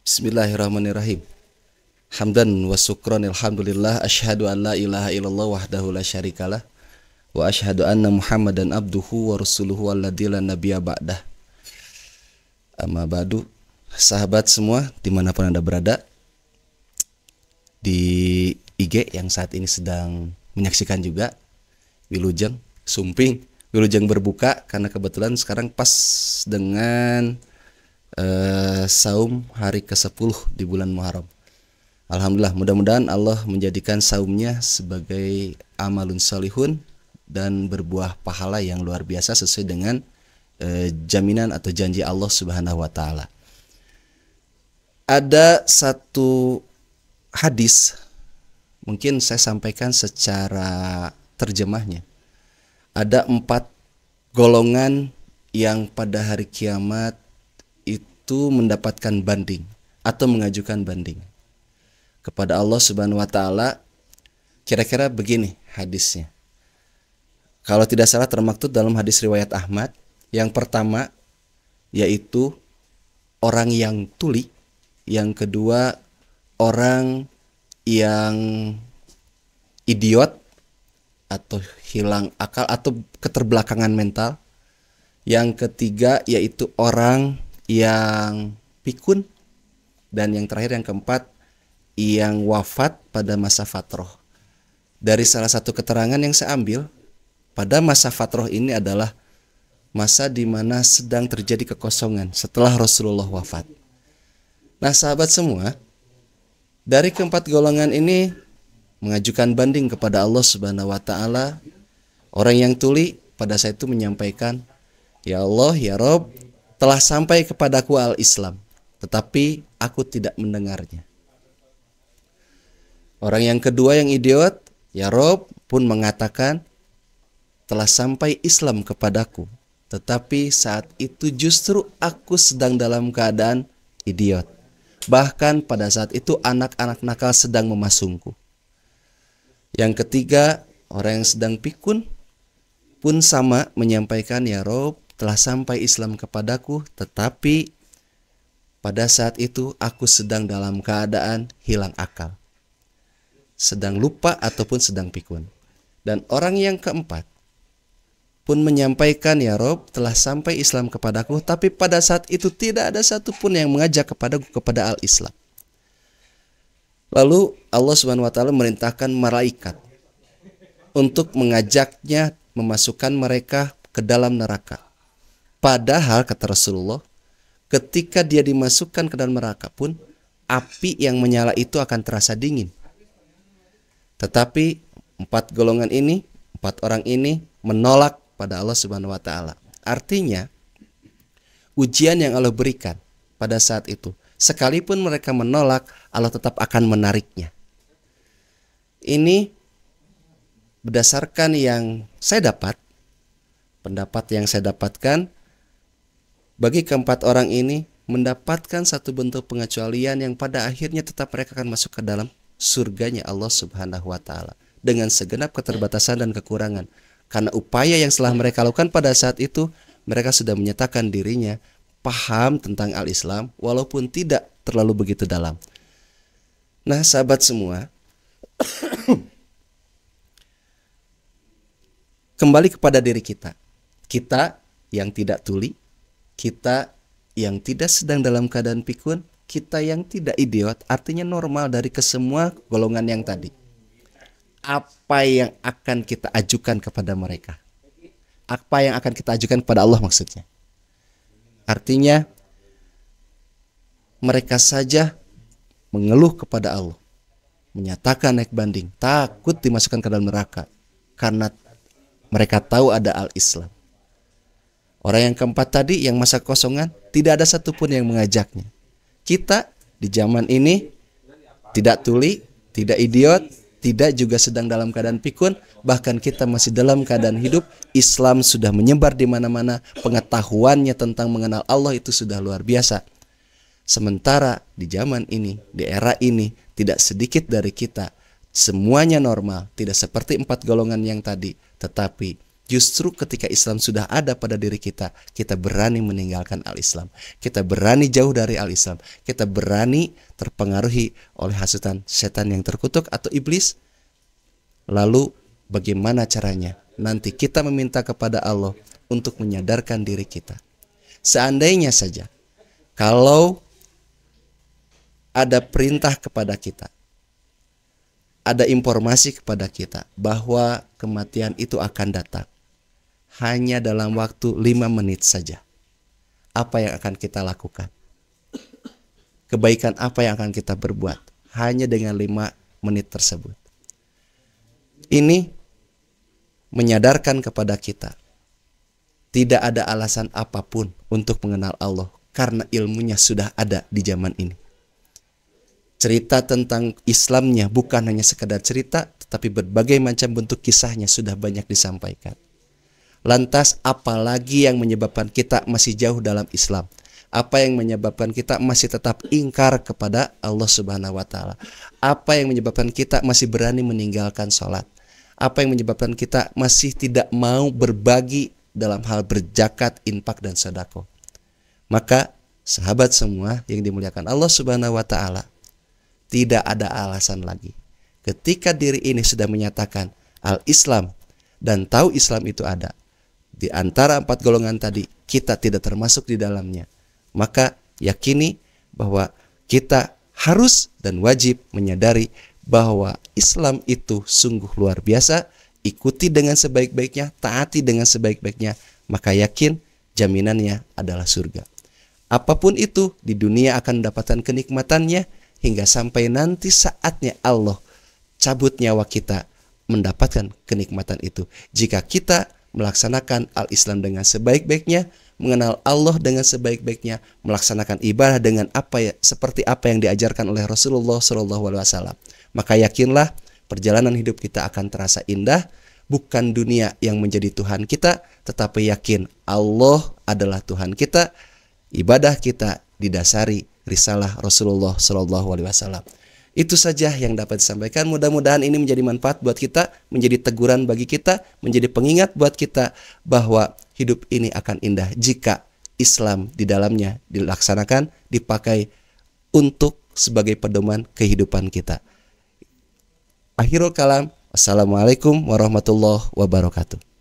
Bismillahirrahmanirrahim. Hamdan wa syukran alhamdulillah asyhadu an la ilaha illallah wahdahu la syarikalah wa asyhadu anna Muhammadan abduhu wa rasuluhu alladzi la nabiyya ba'dah. Amma ba'du. Sahabat semua dimanapun Anda berada, di IG yang saat ini sedang menyaksikan juga Wilujeng Sumping, Wilujeng berbuka karena kebetulan sekarang pas dengan saum hari ke-10 di bulan Muharram. Alhamdulillah, mudah-mudahan Allah menjadikan saumnya sebagai amalun salihun dan berbuah pahala yang luar biasa sesuai dengan jaminan atau janji Allah Subhanahu wa taala. Ada satu hadis, mungkin saya sampaikan secara terjemahnya. Ada 4 golongan yang pada hari kiamat itu mendapatkan banding atau mengajukan banding kepada Allah Subhanahu wa taala. Kira-kira begini hadisnya. Kalau tidak salah termaktub dalam hadis riwayat Ahmad. Yang pertama yaitu orang yang tuli, yang kedua orang yang idiot atau hilang akal atau keterbelakangan mental. Yang ketiga yaitu orang yang pikun, dan yang terakhir yang keempat yang wafat pada masa fatroh. Dari salah satu keterangan yang saya ambil, pada masa fatroh ini adalah masa di mana sedang terjadi kekosongan setelah Rasulullah wafat. Nah, sahabat semua, dari keempat golongan ini mengajukan banding kepada Allah Subhanahu wa taala. Orang yang tuli pada saat itu menyampaikan, "Ya Allah, ya Rob, telah sampai kepadaku al-Islam, tetapi aku tidak mendengarnya." Orang yang kedua yang idiot, "Ya Rob," pun mengatakan, "Telah sampai Islam kepadaku, tetapi saat itu justru aku sedang dalam keadaan idiot. Bahkan pada saat itu anak-anak nakal sedang memasungku." Yang ketiga, orang yang sedang pikun pun sama menyampaikan, "Ya Rob, telah sampai Islam kepadaku, tetapi pada saat itu aku sedang dalam keadaan hilang akal, sedang lupa ataupun sedang pikun." Dan orang yang keempat pun menyampaikan, "Ya Rob, telah sampai Islam kepadaku, tapi pada saat itu tidak ada satupun yang mengajak kepadaku kepada al-Islam." Lalu Allah Subhanahu wa taala merintahkan malaikat untuk mengajaknya memasukkan mereka ke dalam neraka. Padahal kata Rasulullah, ketika dia dimasukkan ke dalam neraka pun api yang menyala itu akan terasa dingin. Tetapi 4 golongan ini, 4 orang ini menolak pada Allah Subhanahu wa taala. Artinya, ujian yang Allah berikan pada saat itu, sekalipun mereka menolak, Allah tetap akan menariknya. Ini berdasarkan yang saya dapat, pendapat yang saya dapatkan, bagi keempat orang ini mendapatkan satu bentuk pengecualian yang pada akhirnya tetap mereka akan masuk ke dalam surganya Allah Subhanahu wa taala dengan segenap keterbatasan dan kekurangan. Karena upaya yang setelah mereka lakukan pada saat itu, mereka sudah menyatakan dirinya paham tentang al-Islam walaupun tidak terlalu begitu dalam. Nah, sahabat semua, kembali kepada diri kita. Kita yang tidak tuli, kita yang tidak sedang dalam keadaan pikun, kita yang tidak idiot, artinya normal dari kesemua golongan yang tadi. Apa yang akan kita ajukan kepada mereka? Apa yang akan kita ajukan kepada Allah maksudnya? Artinya mereka saja mengeluh kepada Allah, menyatakan naik banding, takut dimasukkan ke dalam neraka karena mereka tahu ada al-Islam. Orang yang keempat tadi yang masa kosongan, tidak ada satupun yang mengajaknya. Kita di zaman ini tidak tuli, tidak idiot, tidak juga sedang dalam keadaan pikun, bahkan kita masih dalam keadaan hidup. Islam sudah menyebar di mana-mana, pengetahuannya tentang mengenal Allah itu sudah luar biasa. Sementara di zaman ini, di era ini, tidak sedikit dari kita semuanya normal, tidak seperti 4 golongan yang tadi, tetapi Justru ketika Islam sudah ada pada diri kita, kita berani meninggalkan al-Islam. Kita berani jauh dari al-Islam. Kita berani terpengaruhi oleh hasutan setan yang terkutuk atau iblis. Lalu bagaimana caranya? Nanti kita meminta kepada Allah untuk menyadarkan diri kita. Seandainya saja kalau ada perintah kepada kita, ada informasi kepada kita bahwa kematian itu akan datang hanya dalam waktu 5 menit saja, apa yang akan kita lakukan? Kebaikan apa yang akan kita berbuat hanya dengan 5 menit tersebut? Ini menyadarkan kepada kita tidak ada alasan apapun untuk mengenal Allah karena ilmunya sudah ada di zaman ini. Cerita tentang Islamnya bukan hanya sekedar cerita, tetapi berbagai macam bentuk kisahnya sudah banyak disampaikan. Lantas apalagi yang menyebabkan kita masih jauh dalam Islam? Apa yang menyebabkan kita masih tetap ingkar kepada Allah Subhanahu wa taala? Apa yang menyebabkan kita masih berani meninggalkan sholat? Apa yang menyebabkan kita masih tidak mau berbagi dalam hal berzakat, infak dan sedekah? Maka sahabat semua yang dimuliakan Allah Subhanahu wa taala, tidak ada alasan lagi. Ketika diri ini sudah menyatakan al-Islam dan tahu Islam itu ada, di antara 4 golongan tadi kita tidak termasuk di dalamnya, maka yakini bahwa kita harus dan wajib menyadari bahwa Islam itu sungguh luar biasa. Ikuti dengan sebaik-baiknya, taati dengan sebaik-baiknya, maka yakin jaminannya adalah surga. Apapun itu di dunia akan mendapatkan kenikmatannya hingga sampai nanti saatnya Allah cabut nyawa kita mendapatkan kenikmatan itu. Jika kita melaksanakan al-Islam dengan sebaik-baiknya, mengenal Allah dengan sebaik-baiknya, melaksanakan ibadah dengan seperti apa yang diajarkan oleh Rasulullah SAW, maka yakinlah perjalanan hidup kita akan terasa indah. Bukan dunia yang menjadi Tuhan kita, tetapi yakin Allah adalah Tuhan kita. Ibadah kita didasari risalah Rasulullah SAW. Itu saja yang dapat disampaikan. Mudah-mudahan ini menjadi manfaat buat kita, menjadi teguran bagi kita, menjadi pengingat buat kita bahwa hidup ini akan indah jika Islam di dalamnya dilaksanakan, dipakai untuk sebagai pedoman kehidupan kita. Akhirul kalam, wassalamualaikum warahmatullahi wabarakatuh.